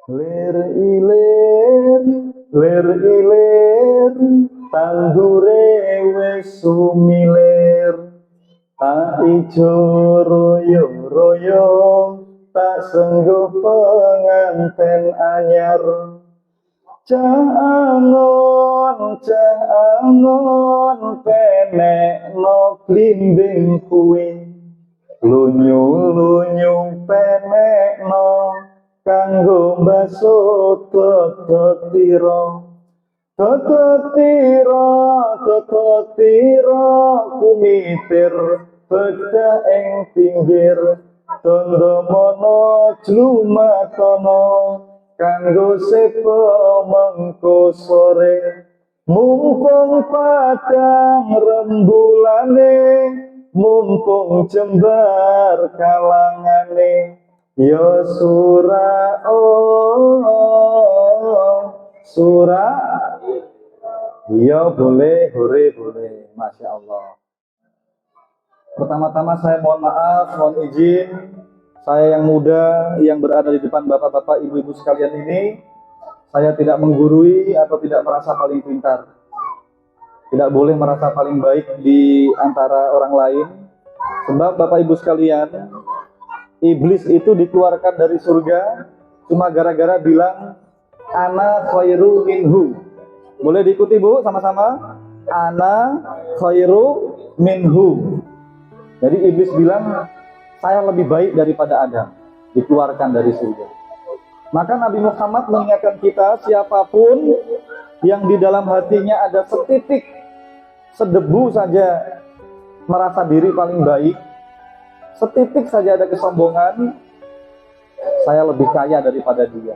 Lir ilir, lir ilir, tandure wis sumilir. Tak ijo royo-royo, tak sengguh penganten anyar. Jangon, penek no blimbing kuwi. Lunyu-lunyu penek no, kanggo mbaso tototiro. Tototiro, kumitir beda ing pinggir. Tondo mono jlumatono, kanggo sepo mengko sore. Mumpung padang rembulane, mumpung jembar kalangane. Ya surah surah. Ya boleh, boleh. Masya Allah. Pertama-tama saya mohon maaf, mohon izin. Saya yang muda, yang berada di depan bapak-bapak, ibu-ibu sekalian ini, saya tidak menggurui atau tidak merasa paling pintar. Tidak boleh merasa paling baik di antara orang lain. Sebab bapak ibu sekalian, iblis itu dikeluarkan dari surga cuma gara-gara bilang ana khairu minhu. Boleh diikuti Bu sama-sama? Ana khairu minhu. Jadi iblis bilang saya lebih baik daripada Adam, dikeluarkan dari surga. Maka Nabi Muhammad mengingatkan kita, siapapun yang di dalam hatinya ada setitik, sedebu saja merasa diri paling baik, setitik saja ada kesombongan, saya lebih kaya daripada dia.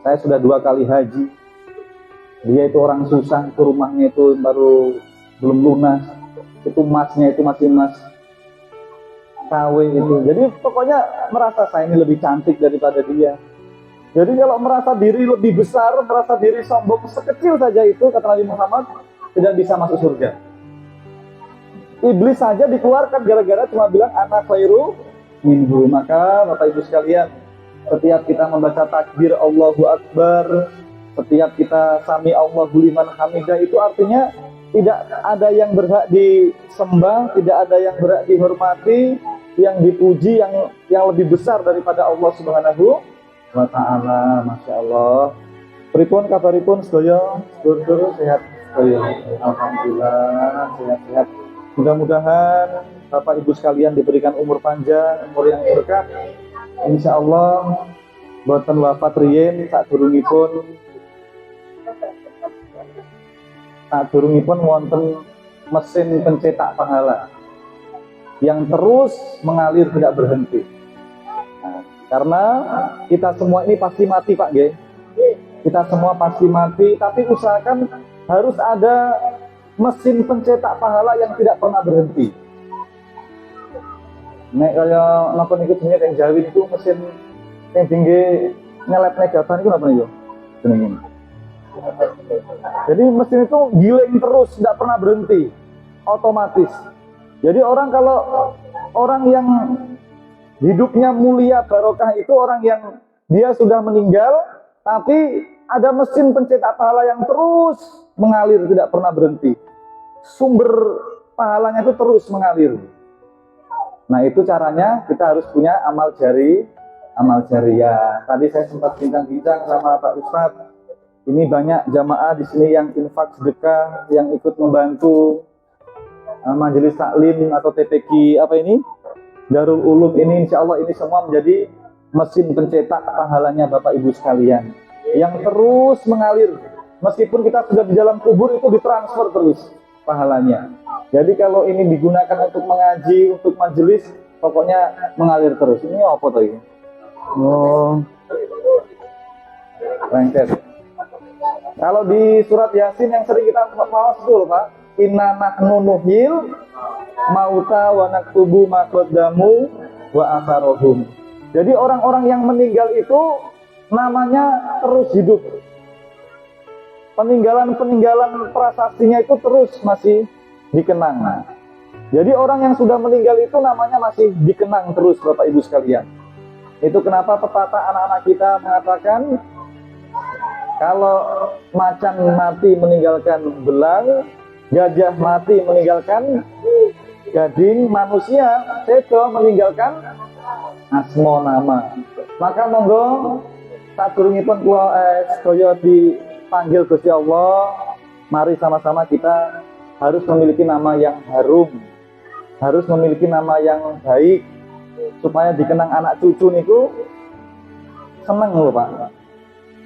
Saya sudah 2 kali haji, dia itu orang susah, itu rumahnya itu baru belum lunas, itu emasnya itu masih emas KW itu. Jadi pokoknya merasa saya ini lebih cantik daripada dia. Jadi kalau merasa diri lebih besar, merasa diri sombong sekecil saja itu, kata Nabi Muhammad, tidak bisa masuk surga. Iblis saja dikeluarkan gara-gara cuma bilang anak khairu minhu. Maka Bapak Ibu sekalian, setiap kita membaca takbir Allahu Akbar, setiap kita sami Allahu liman hamidah, itu artinya tidak ada yang berhak disembah, tidak ada yang berhak dihormati, yang dipuji, yang lebih besar daripada Allah Subhanahu wa ta'ala. Masya Allah. Pripun kabaripun sedaya, sedulur sehat sedaya. Alhamdulillah sehat-sehat. Mudah-mudahan Bapak Ibu sekalian diberikan umur panjang, umur yang berkah. Insya Allah boten wafat riyin sadurungipun wonten mesin pencetak pahala yang terus mengalir tidak berhenti. Nah, karena kita semua ini pasti mati Pak G. Kita semua pasti mati, tapi usahakan harus ada mesin pencetak pahala yang tidak pernah berhenti. Nek kaya napa niku jenenge teng Jawi itu mesin yang tinggi nyelet negaban itu apa nih yo? Jenenge. Jadi mesin itu giling terus, tidak pernah berhenti, otomatis. Jadi kalau orang yang hidupnya mulia barokah itu orang yang dia sudah meninggal, tapi ada mesin pencetak pahala yang terus mengalir, tidak pernah berhenti. Sumber pahalanya itu terus mengalir. Nah itu caranya kita harus punya amal jariah. Tadi saya sempat bincang-bincang sama Pak Ustadz. Ini banyak jamaah di sini yang infak sedekah, yang ikut membantu majelis taklim atau TPQ Darul Ulum ini. Insya Allah ini semua menjadi mesin pencetak pahalanya Bapak Ibu sekalian yang terus mengalir. Meskipun kita sudah di dalam kubur, itu ditransfer terus pahalanya. Jadi kalau ini digunakan untuk mengaji, untuk majelis, pokoknya mengalir terus. Ini apa tadi? Oh, lengket. Kalau di surat Yasin yang sering kita mawas dulu Pak, inna nahnu nuhyil mauta wa naktubu ma qaddamu wa atharohum. Jadi orang-orang yang meninggal itu namanya terus hidup. Peninggalan prasastinya itu terus masih dikenang. Jadi orang yang sudah meninggal itu namanya masih dikenang terus Bapak Ibu sekalian. Itu kenapa pepatah anak-anak kita mengatakan kalau macan mati meninggalkan belang, gajah mati meninggalkan gading, manusia sedo meninggalkan asmo nama. Maka monggo sadurungipun kula sedaya dipanggil Gusti Allah, mari sama-sama kita harus memiliki nama yang harum, harus memiliki nama yang baik, supaya dikenang anak cucu niku seneng lho Pak.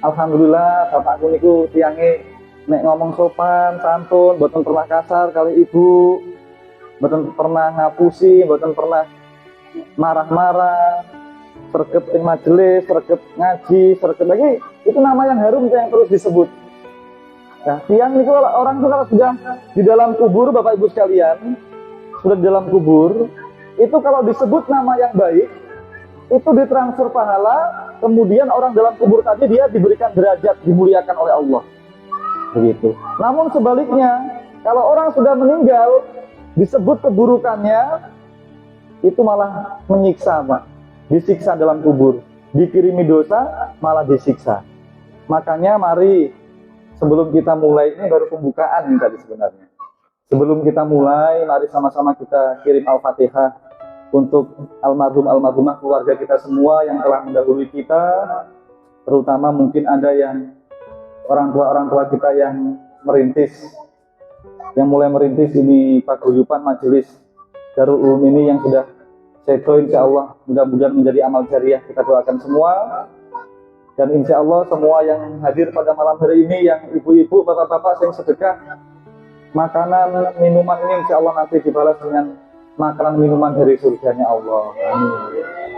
Alhamdulillah bapakku niku tiange nek ngomong sopan, santun, mboten pernah kasar kali ibu, mboten pernah ngapusi, mboten pernah marah-marah, sregep ing majelis, sregep ngaji, sregep lagi itu nama yang harum yang terus disebut. Nah, tiang niku orang itu kalau sudah di dalam kubur, Bapak Ibu sekalian, sudah di dalam kubur, itu kalau disebut nama yang baik, itu ditransfer pahala, kemudian orang dalam kubur tadi dia diberikan derajat, dimuliakan oleh Allah. Begitu. Namun sebaliknya, kalau orang sudah meninggal, disebut keburukannya, itu malah menyiksa, Pak. Disiksa dalam kubur. Dikirimi dosa, malah disiksa. Makanya mari, sebelum kita mulai, ini baru pembukaan ini tadi sebenarnya. Sebelum kita mulai, mari sama-sama kita kirim Al-Fatihah untuk almarhum-almarhumah keluarga kita semua yang telah mendahului kita, terutama mungkin ada yang orang tua kita yang merintis, yang mulai merintis ini paguyuban majelis Darul Ulum ini yang sudah sedo, insya Allah mudah-mudahan menjadi amal jariah, kita doakan semua. Dan insya Allah semua yang hadir pada malam hari ini, yang ibu-ibu, bapak-bapak yang sedekah makanan, minuman ini insya Allah nanti dibalas dengan makanan minuman dari surganya Allah. Amin.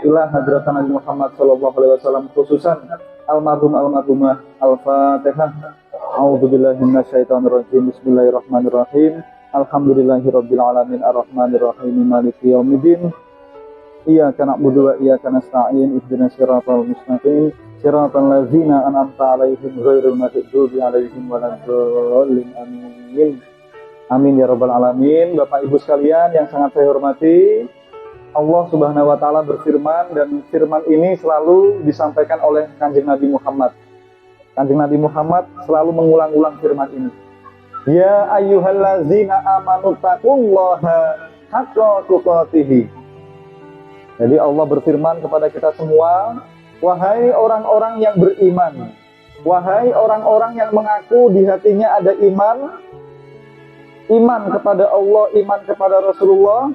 Ila hadratan Nabi Muhammad SAW, khususan almarhumah Al-Fatihah. A'udzubillahi minasyaitonirrajim. Bismillahirrahmanirrahim. Alhamdulillahirabbil alamin arrahmanirrahim maliki yaumiddin. Iyyaka na'budu wa iyyaka nasta'in. Ihdinas siratal mustaqim. Siratal ladzina an'amta 'alaihim ghairil maghdubi 'alaihim waladdallin. Amin. Amin ya rabbal alamin. Bapak Ibu sekalian yang sangat saya hormati, Allah Subhanahu wa taala berfirman, dan firman ini selalu disampaikan oleh Kanjeng Nabi Muhammad. Kanjeng Nabi Muhammad selalu mengulang-ulang firman ini. Ya ayyuhallazina amanu taqullaha haqqa tuqatih. Jadi Allah berfirman kepada kita semua, wahai orang-orang yang beriman, wahai orang-orang yang mengaku di hatinya ada iman, iman kepada Allah, iman kepada Rasulullah,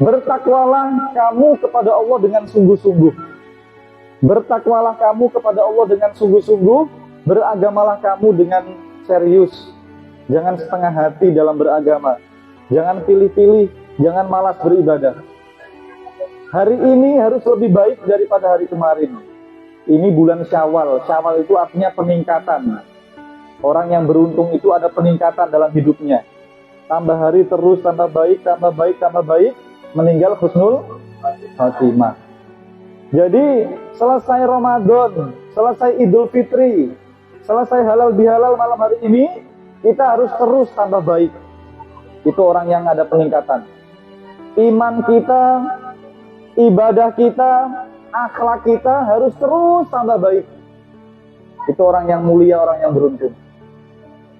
bertakwalah kamu kepada Allah dengan sungguh-sungguh. Bertakwalah kamu kepada Allah dengan sungguh-sungguh, beragamalah kamu dengan serius. Jangan setengah hati dalam beragama. Jangan pilih-pilih, jangan malas beribadah. Hari ini harus lebih baik daripada hari kemarin. Ini bulan Syawal. Syawal itu artinya peningkatan. Orang yang beruntung itu ada peningkatan dalam hidupnya. Tambah hari terus tambah baik, tambah baik, tambah baik, meninggal husnul khatimah. Jadi selesai Ramadan, selesai Idul Fitri, selesai halal bihalal malam hari ini, kita harus terus tambah baik. Itu orang yang ada peningkatan. Iman kita, ibadah kita, akhlak kita harus terus tambah baik. Itu orang yang mulia, orang yang beruntung.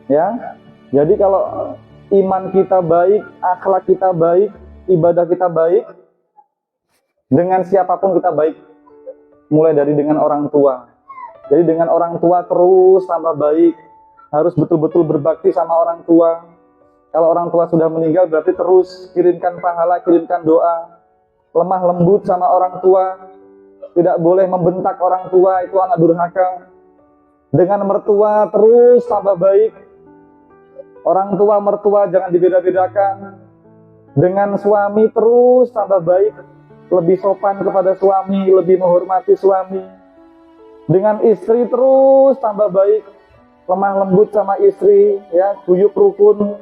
Ya. Jadi kalau iman kita baik, akhlak kita baik, ibadah kita baik, dengan siapapun kita baik, mulai dari dengan orang tua. Jadi dengan orang tua terus tambah baik, harus betul-betul berbakti sama orang tua. Kalau orang tua sudah meninggal berarti terus kirimkan pahala, kirimkan doa, lemah lembut sama orang tua, tidak boleh membentak orang tua, itu anak durhaka. Dengan mertua terus tambah baik. Orang tua mertua jangan dibeda-bedakan. Dengan suami terus tambah baik, lebih sopan kepada suami, lebih menghormati suami. Dengan istri terus tambah baik, lemah lembut sama istri, ya, guyup rukun.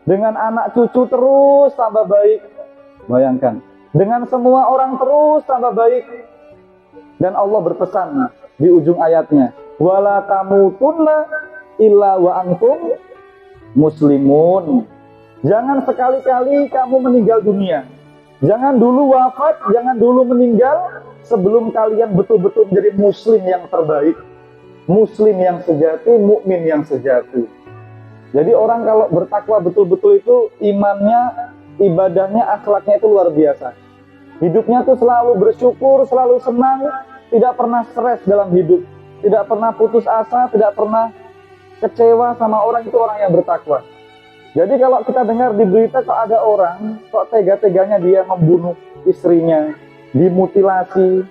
Dengan anak cucu terus tambah baik. Bayangkan, dengan semua orang terus tambah baik. Dan Allah berpesan di ujung ayatnya, wala tamutunna illa wa antum muslimun. Jangan sekali-kali kamu meninggal dunia. Jangan dulu wafat, jangan dulu meninggal sebelum kalian betul-betul menjadi muslim yang terbaik, muslim yang sejati, mukmin yang sejati. Jadi orang kalau bertakwa betul-betul itu imannya, ibadahnya, akhlaknya itu luar biasa. Hidupnya tuh selalu bersyukur, selalu senang, tidak pernah stres dalam hidup, tidak pernah putus asa, tidak pernah kecewa sama orang, itu orang yang bertakwa. Jadi kalau kita dengar di berita kok ada orang, kok tega-teganya dia membunuh istrinya, dimutilasi,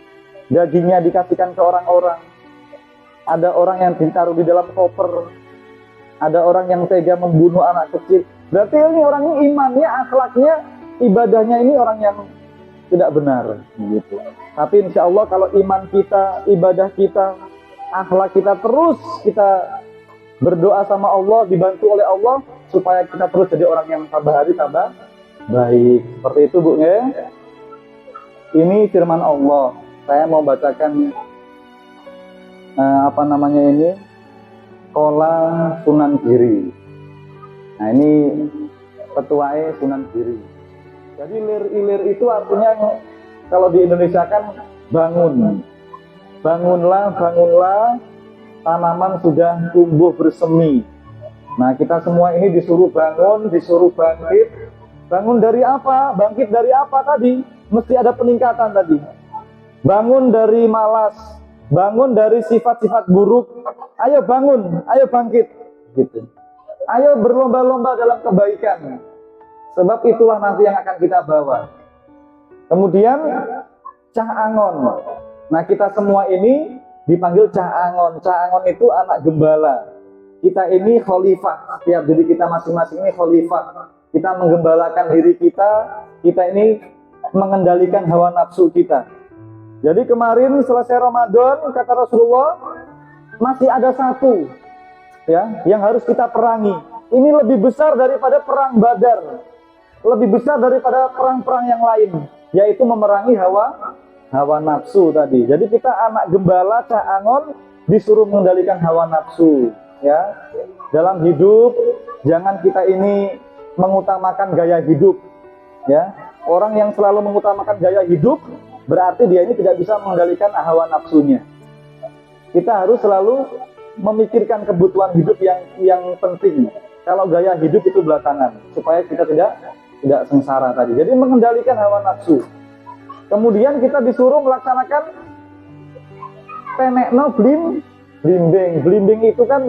dagingnya dikasihkan ke orang-orang. Ada orang yang ditaruh di dalam koper, ada orang yang tega membunuh anak kecil. Berarti ini orang ini imannya, akhlaknya, ibadahnya ini orang yang tidak benar. Gitu. Tapi insya Allah kalau iman kita, ibadah kita, akhlak kita terus kita berdoa sama Allah, dibantu oleh Allah, supaya kita terus jadi orang yang tambah hari tambah baik. Seperti itu Bu ya. Ini firman Allah. Saya mau bacakan ini Qala Sunan Giri. Nah ini petuae Sunan Giri. Jadi lir-ilir itu artinya kalau di Indonesia kan bangun. Bangunlah, bangunlah, tanaman sudah tumbuh bersemi. Nah kita semua ini disuruh bangun, disuruh bangkit. Bangun dari apa? Bangkit dari apa tadi? Mesti ada peningkatan tadi. Bangun dari malas, bangun dari sifat-sifat buruk. Ayo bangun, ayo bangkit. Gitu. Ayo berlomba-lomba dalam kebaikan. Sebab itulah nanti yang akan kita bawa. Kemudian Cah Angon. Nah kita semua ini dipanggil Cah Angon. Cah Angon itu anak gembala. Kita ini khalifah. Setiap diri kita masing-masing ini khalifah. Kita menggembalakan diri kita. Kita ini mengendalikan hawa nafsu kita. Jadi kemarin selesai Ramadan, kata Rasulullah, masih ada satu ya yang harus kita perangi. Ini lebih besar daripada perang Badar, lebih besar daripada perang-perang yang lain, yaitu memerangi hawa nafsu tadi. Jadi kita anak gembala Cah Angon disuruh mengendalikan hawa nafsu ya. Dalam hidup jangan kita ini mengutamakan gaya hidup ya. Orang yang selalu mengutamakan gaya hidup berarti dia ini tidak bisa mengendalikan hawa nafsunya. Kita harus selalu memikirkan kebutuhan hidup yang penting. Kalau gaya hidup itu belakangan, supaya kita tidak sengsara tadi. Jadi mengendalikan hawa nafsu. Kemudian kita disuruh melaksanakan penekno blimbing. Blimbing itu kan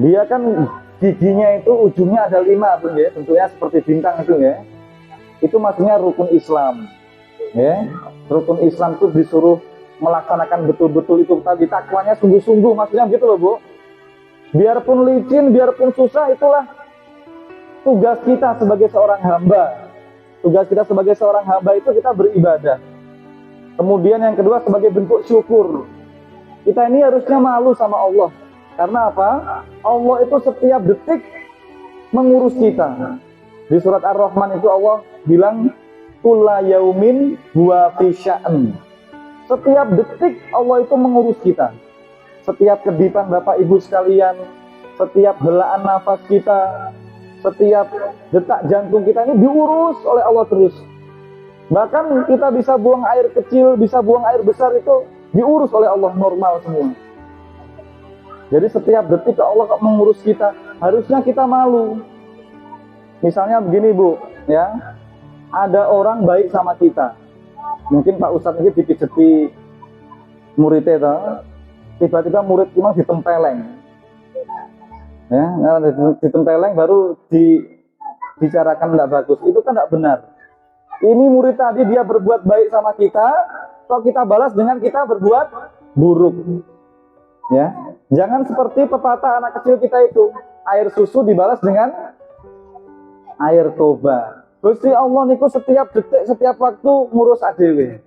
dia kan giginya itu ujungnya ada 5 tuh ya, tentunya seperti bintang itu ya. Itu maksudnya rukun Islam. Ya, rukun Islam itu disuruh melaksanakan betul-betul itu tadi, takwanya sungguh-sungguh, maksudnya gitu loh Bu. Biarpun licin, biarpun susah, itulah tugas kita sebagai seorang hamba. Tugas kita sebagai seorang hamba itu kita beribadah. Kemudian yang kedua sebagai bentuk syukur. Kita ini harusnya malu sama Allah. Karena apa? Allah itu setiap detik mengurus kita. Di surat Ar-Rahman itu Allah bilang kulla yaumin huwa fi sya'n. Setiap detik Allah itu mengurus kita. Setiap kedipan Bapak Ibu sekalian, setiap helaan nafas kita, setiap detak jantung kita ini diurus oleh Allah terus. Bahkan kita bisa buang air kecil, bisa buang air besar, itu diurus oleh Allah normal semua. Jadi setiap detik Allah mengurus kita, harusnya kita malu. Misalnya begini Bu, ya, ada orang baik sama kita. Mungkin Pak Ustadz ini dipijeti muridnya, tiba-tiba murid memang ditempeleng. Ya, ditempeleng baru dibicarakan tidak bagus. Itu kan tidak benar. Ini murid tadi dia berbuat baik sama kita, kok kita balas dengan kita berbuat buruk. Ya, jangan seperti pepatah anak kecil kita itu, air susu dibalas dengan air toba. Gusti Allah niku setiap detik, setiap waktu ngurus adewe.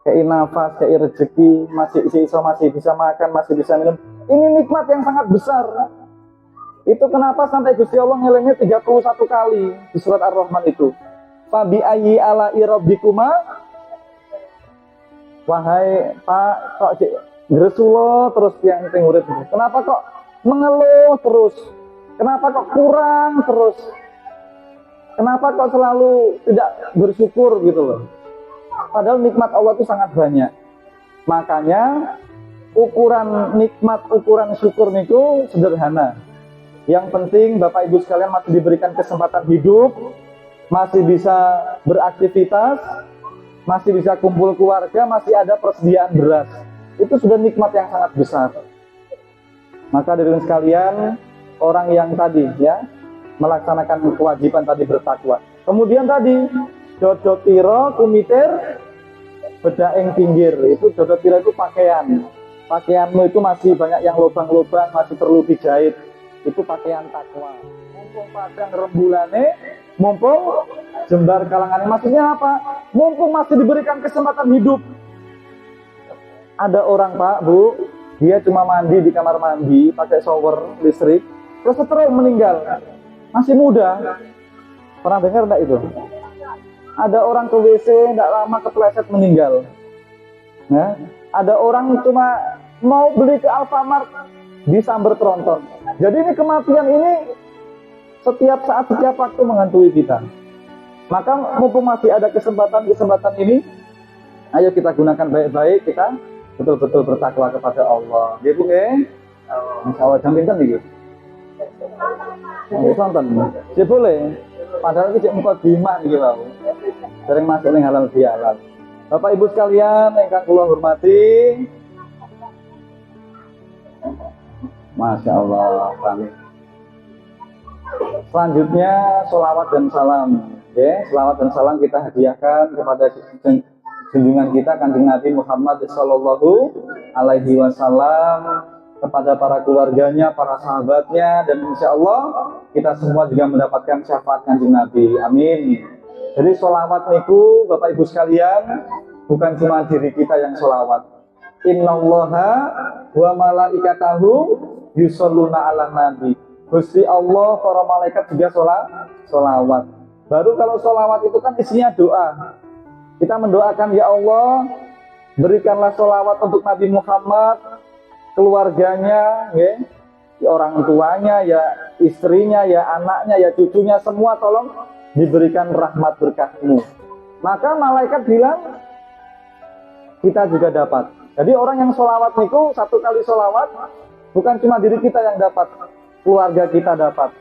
Kayak nafas, kayak rezeki, masih bisa makan, masih bisa minum. Ini nikmat yang sangat besar. Itu kenapa sampai Gusti Allah ngelengnya 31 kali di surat Ar-Rahman itu. Fabi ayyi ala'i rabbikuma, wahai Pak, kok Rasulullah terus yang murid. Kenapa kok mengeluh terus? Kenapa kok kurang terus? Kenapa kok selalu tidak bersyukur gitu loh? Padahal nikmat Allah itu sangat banyak. Makanya ukuran nikmat, ukuran syukur niku sederhana. Yang penting Bapak Ibu sekalian masih diberikan kesempatan hidup, masih bisa beraktivitas, masih bisa kumpul keluarga, masih ada persediaan beras. Itu sudah nikmat yang sangat besar. Maka dari sekalian, orang yang tadi ya melaksanakan kewajiban tadi bertakwa. Kemudian tadi dodotiro kumitir bedaeng pinggir. Itu dodotiro itu pakaian. Pakaianmu itu masih banyak yang lubang-lubang, masih perlu dijahit. Itu pakaian takwa. Mumpung padang rembulane, mumpung jembar kalangannya. Maksudnya apa? Mumpung masih diberikan kesempatan hidup. Ada orang Pak, Bu, dia cuma mandi di kamar mandi pakai shower listrik, terus terus meninggal. Masih muda. Pernah dengar enggak itu? Ada orang ke WC enggak lama kepleset meninggal. Ya, ada orang cuma mau beli ke Alfamart disamber tronton. Jadi ini kematian ini setiap saat, setiap waktu menghantui kita. Maka mumpung masih ada kesempatan ini, ayo kita gunakan baik-baik, kita betul-betul bertakwa kepada Allah. Ya Bu, Insya Allah jam pinten iki. Nggih sonten. Ya boleh. Padahal iki cek muka dimak iki wae. Sering masuk ning halal bihalal. Bapak Ibu sekalian ingkang kula hormati, Masya Allah, amin. Selanjutnya sholawat dan salam. Ya, sholawat dan salam kita hadiahkan kepada junjungan kita Kanjeng Nabi Muhammad Sallallahu Alaihi Wasallam, kepada para keluarganya, para sahabatnya, dan insya Allah kita semua juga mendapatkan syafaat Kanjeng Nabi. Amin. Jadi sholawat niku Bapak Ibu sekalian bukan cuma diri kita yang sholawat. Innallaha wa malaikatahu yusholluna ala nabi. Gusti Allah, para malaikat juga sholawat. Baru kalau sholawat itu kan isinya doa. Kita mendoakan, ya Allah, berikanlah sholawat untuk Nabi Muhammad, keluarganya, ya orang tuanya, ya istrinya, ya anaknya, ya cucunya, semua tolong diberikan rahmat berkah-Mu. Maka malaikat bilang, kita juga dapat. Jadi orang yang sholawat niku satu kali sholawat, bukan cuma diri kita yang dapat, keluarga kita dapat,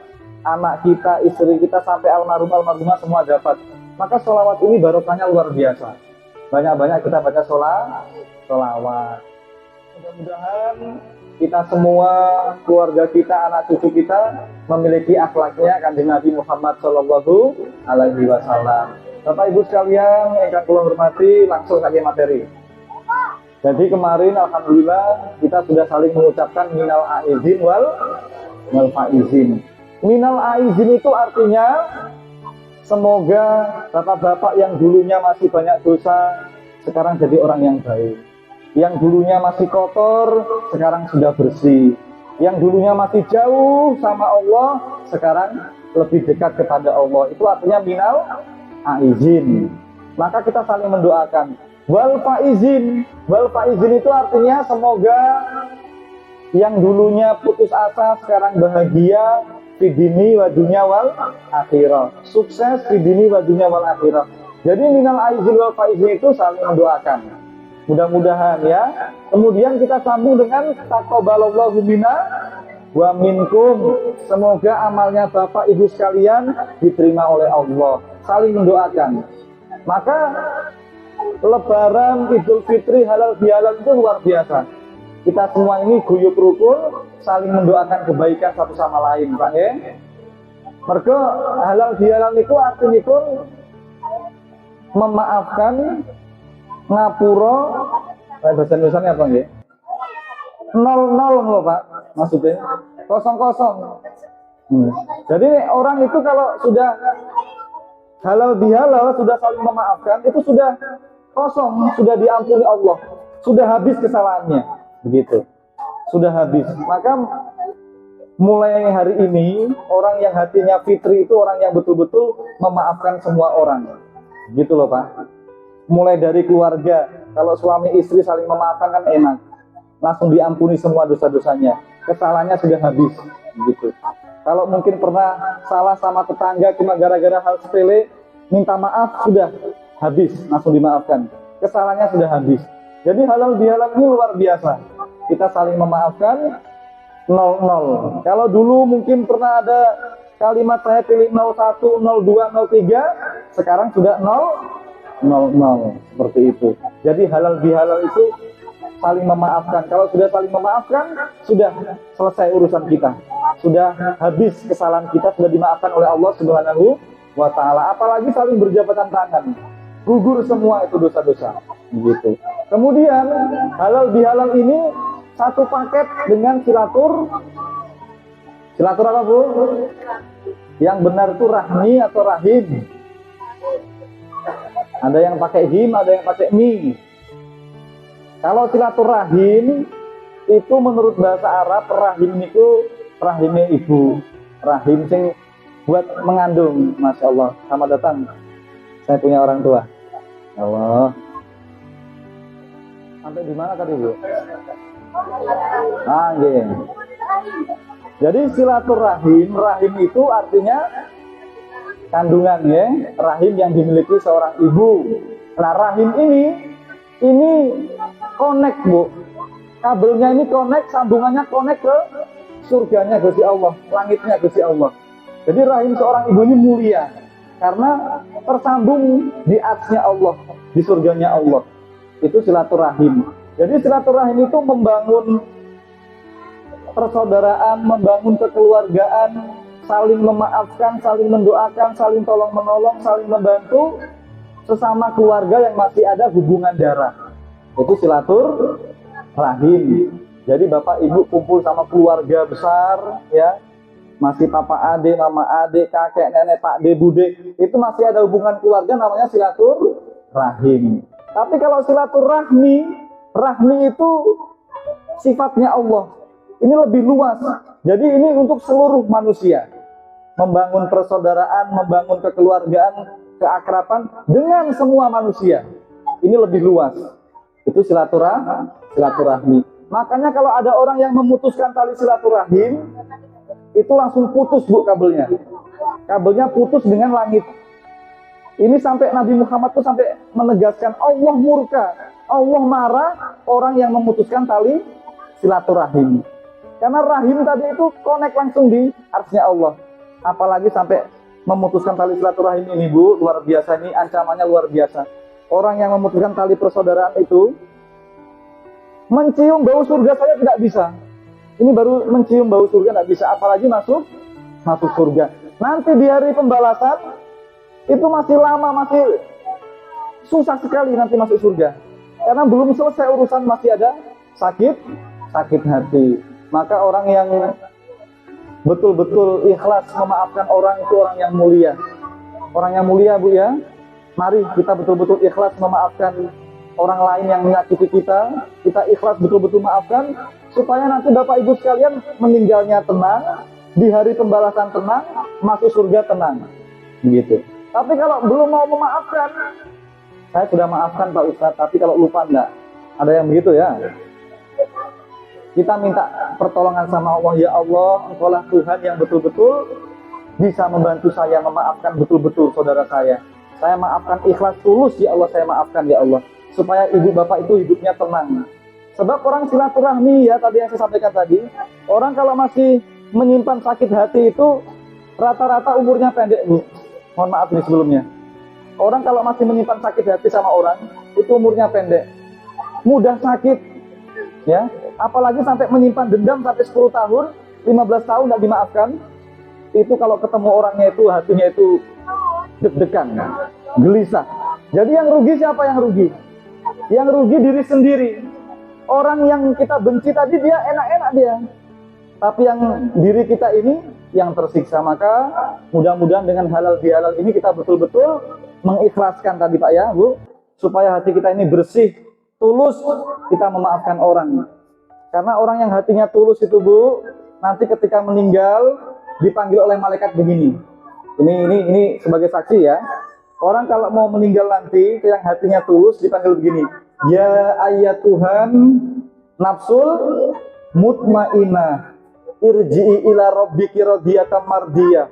anak kita, istri kita, sampai almarhumah semua dapat. Maka sholawat ini barokahnya luar biasa. Banyak-banyak kita baca sholawat. Mudah-mudahan kita semua, keluarga kita, anak cucu kita memiliki akhlaknya Kanjeng Nabi Muhammad Sallallahu Alaihi Wasallam. Bapak Ibu sekalian yang kula hormati, langsung saja materi. Jadi kemarin alhamdulillah kita sudah saling mengucapkan minal aizin wal faizin. Minal aizin itu artinya semoga bapak-bapak yang dulunya masih banyak dosa sekarang jadi orang yang baik. Yang dulunya masih kotor sekarang sudah bersih. Yang dulunya masih jauh sama Allah sekarang lebih dekat kepada Allah. Itu artinya minal aizin. Maka kita saling mendoakan. Wal faizin itu artinya semoga yang dulunya putus asa sekarang bahagia fidini wa dunya wal akhirah. Sukses fidini wa dunya wal akhirah. Jadi minal aizin wal faizin itu saling mendoakan. Mudah-mudahan ya. Kemudian kita sambung dengan taqabbalallahu minna wa minkum. Semoga amalnya Bapak Ibu sekalian diterima oleh Allah. Saling mendoakan. Maka Lebaran, Idul Fitri, halal bihalal itu luar biasa. Kita semua ini guyub rukun, saling mendoakan kebaikan satu sama lain, Pak ya. Mergo halal bihalal itu artinya pun memaafkan, ngapura, bahasa Indonesianya apa ya? 00 loh Pak, maksudnya 00. Jadi orang itu kalau sudah halal bihalal, sudah saling memaafkan, itu sudah kosong, sudah diampuni Allah, sudah habis kesalahannya, begitu, sudah habis. Maka mulai hari ini orang yang hatinya fitri itu orang yang betul-betul memaafkan semua orang, gitu loh Pak. Mulai dari keluarga, kalau suami istri saling memaafkan kan enak, langsung diampuni semua dosa-dosanya, kesalahannya sudah habis, gitu. Kalau mungkin pernah salah sama tetangga cuma gara-gara hal sepele, minta maaf sudah habis, langsung dimaafkan. Kesalahannya sudah habis. Jadi halal bihalal ini luar biasa. Kita saling memaafkan 0-0. Kalau dulu mungkin pernah ada kalimat saya pilih 01, 02, 03, sekarang sudah 0-0 seperti itu. Jadi halal bihalal itu saling memaafkan. Kalau sudah saling memaafkan, sudah selesai urusan kita. Sudah habis kesalahan kita, sudah dimaafkan oleh Allah Subhanahu wa Ta'ala. Apalagi saling berjabatan tangan, gugur semua itu dosa-dosa. Gitu. Kemudian halal bihalal ini satu paket dengan silatur apa Bu? Yang benar itu rahmi atau rahim. Ada yang pakai him, ada yang pakai mi. Kalau silaturahim itu menurut bahasa Arab, rahim itu rahimnya ibu, rahim sing buat mengandung. Masya Allah, selamat datang. Saya punya orang tua. Ya Allah. Sampai di mana tadi Bu? Iya. Jadi silaturahim, rahim itu artinya kandungan ya, rahim yang dimiliki seorang ibu. Nah rahim ini connect Bu, kabelnya ini connect, sambungannya connect ke surganya Gusti Allah, langitnya Gusti Allah. Jadi rahim seorang ibu ini mulia karena tersambung di arsy-Nya Allah, di surganya Allah. Itu silaturahim. Jadi silaturahim itu membangun persaudaraan, membangun kekeluargaan, saling memaafkan, saling mendoakan, saling tolong menolong, saling membantu sesama keluarga yang masih ada hubungan darah. Itu silaturahim. Jadi bapak ibu kumpul sama keluarga besar ya, masih papa ade, mama ade, kakek nenek, pak de, bude, itu masih ada hubungan keluarga, namanya silaturahim. Tapi kalau silaturahmi, rahmi itu sifatnya Allah. Ini lebih luas. Jadi ini untuk seluruh manusia. Membangun persaudaraan, membangun kekeluargaan, keakraban dengan semua manusia. Ini lebih luas. Itu silaturahmi. Makanya kalau ada orang yang memutuskan tali silaturahim, itu langsung putus Bu kabelnya. Kabelnya putus dengan langit. Ini sampai Nabi Muhammad tuh sampai menegaskan Allah murka, Allah marah orang yang memutuskan tali silaturahim. Karena rahim tadi itu connect langsung di arsy-Nya Allah. Apalagi sampai memutuskan tali silaturahim ini Bu, luar biasa, ini ancamannya luar biasa. Orang yang memutuskan tali persaudaraan itu mencium bau surga saya tidak bisa. Ini baru mencium bau surga tidak bisa, apalagi masuk surga. Nanti di hari pembalasan itu masih lama, masih susah sekali nanti masuk surga. Karena belum selesai urusan, masih ada sakit hati. Maka orang yang betul-betul ikhlas memaafkan orang itu orang yang mulia. Orang yang mulia Bu ya. Mari kita betul-betul ikhlas memaafkan orang lain yang menyakiti kita. Kita ikhlas betul-betul maafkan supaya nanti Bapak Ibu sekalian meninggalnya tenang, di hari pembalasan tenang, masuk surga tenang. Begitu. Tapi kalau belum mau memaafkan, saya sudah maafkan Pak Ustadz, tapi kalau lupa enggak. Ada yang begitu ya. Kita minta pertolongan sama Allah, ya Allah, Engkaulah Tuhan yang betul-betul bisa membantu saya memaafkan betul-betul saudara saya. Saya maafkan ikhlas tulus, ya Allah, saya maafkan ya Allah. Supaya ibu bapak itu hidupnya tenang. Sebab orang silaturahmi ya, tadi yang saya sampaikan tadi, orang kalau masih menyimpan sakit hati itu rata-rata umurnya pendek Bu. Mohon maaf ini sebelumnya. Orang kalau masih menyimpan sakit hati sama orang, itu umurnya pendek. Mudah sakit. Ya, apalagi sampai menyimpan dendam sampai 10 tahun, 15 tahun tidak dimaafkan. Itu kalau ketemu orangnya itu hatinya itu deg-degan, gelisah. Jadi yang rugi siapa yang rugi? Yang rugi diri sendiri. Orang yang kita benci tadi dia enak-enak dia. Tapi yang diri kita ini yang tersiksa. Maka mudah-mudahan dengan halal bihalal ini kita betul-betul mengikhlaskan tadi Pak ya Bu, supaya hati kita ini bersih, tulus kita memaafkan orang. Karena orang yang hatinya tulus itu Bu, nanti ketika meninggal dipanggil oleh malaikat begini. Ini sebagai saksi ya. Orang kalau mau meninggal nanti yang hatinya tulus dipanggil begini. Ya ayyatuhan nafsul mutmainnah, irji'i ila rabbiki radiyatan mardiyah.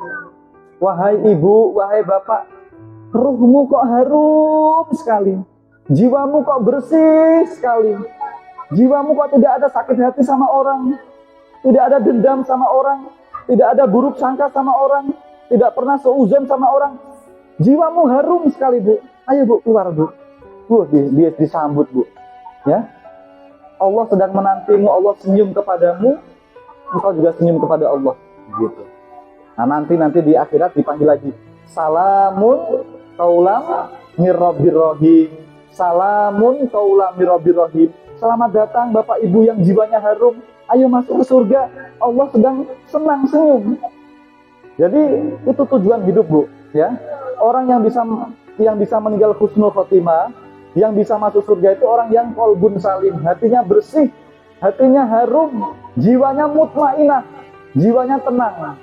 Wahai ibu, wahai bapak Ruhmu kok harum sekali. Jiwamu kok bersih sekali. Jiwamu kok tidak ada sakit hati sama orang. Tidak ada dendam sama orang. Tidak ada buruk sangka sama orang. Tidak pernah seuzon sama orang. Jiwamu harum sekali, Bu. Ayo, Bu, keluar, Bu. Bu, dia disambut, Bu. Ya. Allah sedang menantimu, Allah senyum kepadamu. Engkau juga senyum kepada Allah. Gitu. Nah, nanti di akhirat dipanggil lagi. Salamun qaulam mir rabbir rahim. Salamun qaulam mir rabbir rahim. Selamat datang Bapak Ibu yang jiwanya harum. Ayo masuk ke surga. Allah sedang senang senyum. Jadi itu tujuan hidup, Bu, ya. Orang yang bisa meninggal husnul khotimah, yang bisa masuk surga itu orang yang qalbun salim, hatinya bersih, hatinya harum, jiwanya mutmainah, jiwanya tenang.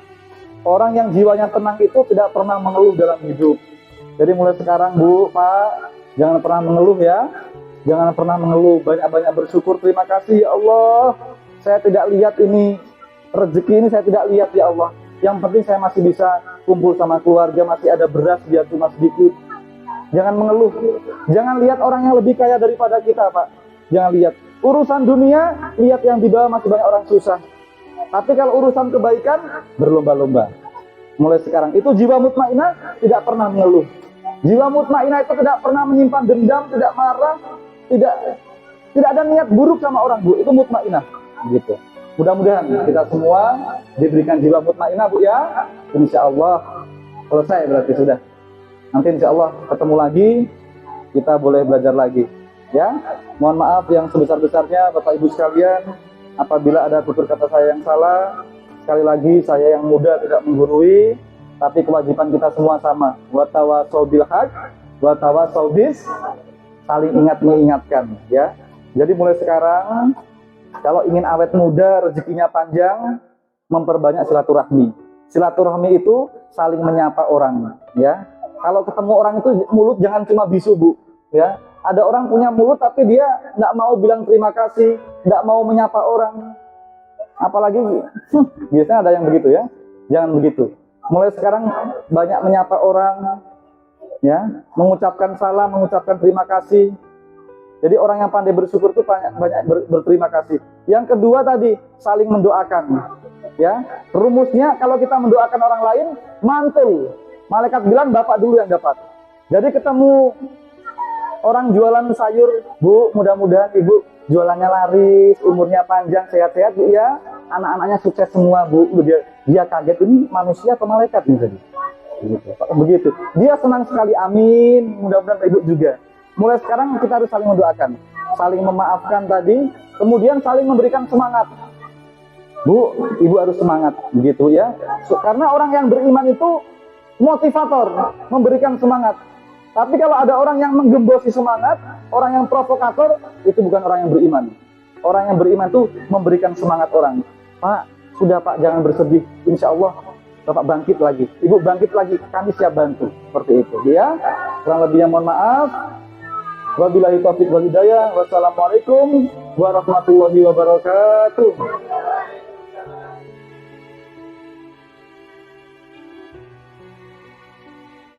Orang yang jiwanya tenang itu tidak pernah mengeluh dalam hidup. Jadi mulai sekarang, Bu, Pak, jangan pernah mengeluh ya. Jangan pernah mengeluh, banyak-banyak bersyukur. Terima kasih ya Allah. Saya tidak lihat ini, rezeki ini saya tidak lihat ya Allah. Yang penting saya masih bisa kumpul sama keluarga, masih ada beras biar cuma sedikit. Jangan mengeluh. Jangan lihat orang yang lebih kaya daripada kita, Pak. Jangan lihat. Urusan dunia, lihat yang di bawah masih banyak orang susah. Tapi kalau urusan kebaikan, berlomba-lomba. Mulai sekarang, itu jiwa mutmainah tidak pernah mengeluh. Jiwa mutmainah itu tidak pernah menyimpan dendam, tidak marah, tidak ada niat buruk sama orang, Bu. Itu mutmainah, gitu. Mudah-mudahan kita semua diberikan jiwa mutmainah, Bu, ya. Insya Allah selesai berarti sudah. Nanti insya Allah ketemu lagi, kita boleh belajar lagi, ya. Mohon maaf yang sebesar-besarnya Bapak Ibu sekalian, apabila ada tutur kata saya yang salah. Sekali lagi, saya yang muda tidak menggurui, tapi kewajiban kita semua sama. Wa tawasau bil haq, wa tawasau bis, saling ingat mengingatkan, ya. Jadi mulai sekarang, kalau ingin awet muda, rezekinya panjang, memperbanyak silaturahmi. Silaturahmi itu saling menyapa orang, ya. Kalau ketemu orang itu mulut jangan cuma bisu, Bu, ya. Ada orang punya mulut tapi dia nggak mau bilang terima kasih, nggak mau menyapa orang. Apalagi biasanya ada yang begitu, ya. Jangan begitu. Mulai sekarang banyak menyapa orang, ya, mengucapkan salam, mengucapkan terima kasih. Jadi orang yang pandai bersyukur itu banyak berterima kasih. Yang kedua tadi, saling mendoakan, ya. Rumusnya kalau kita mendoakan orang lain, mantul. Malaikat bilang Bapak dulu yang dapat. Jadi ketemu orang jualan sayur, Bu, mudah-mudahan Ibu jualannya laris, umurnya panjang, sehat-sehat, Bu, ya. Anak-anaknya sukses semua, Bu. Dia kaget, ini manusia atau malaikat nih tadi. Begitu. Dia senang sekali, amin. Mudah-mudahan Ibu juga. Mulai sekarang kita harus saling mendoakan, saling memaafkan tadi, kemudian saling memberikan semangat. Bu, Ibu harus semangat, begitu ya. Karena orang yang beriman itu motivator, memberikan semangat. Tapi kalau ada orang yang menggembosi semangat, orang yang provokator, itu bukan orang yang beriman. Orang yang beriman itu memberikan semangat orang. Pak, sudah Pak, jangan bersedih. Insya Allah Bapak bangkit lagi, Ibu bangkit lagi, kami siap bantu. Seperti itu, ya. Kurang lebihnya mohon maaf. Wabillahi taufiq wal hidayah. Wassalamualaikum warahmatullahi wabarakatuh.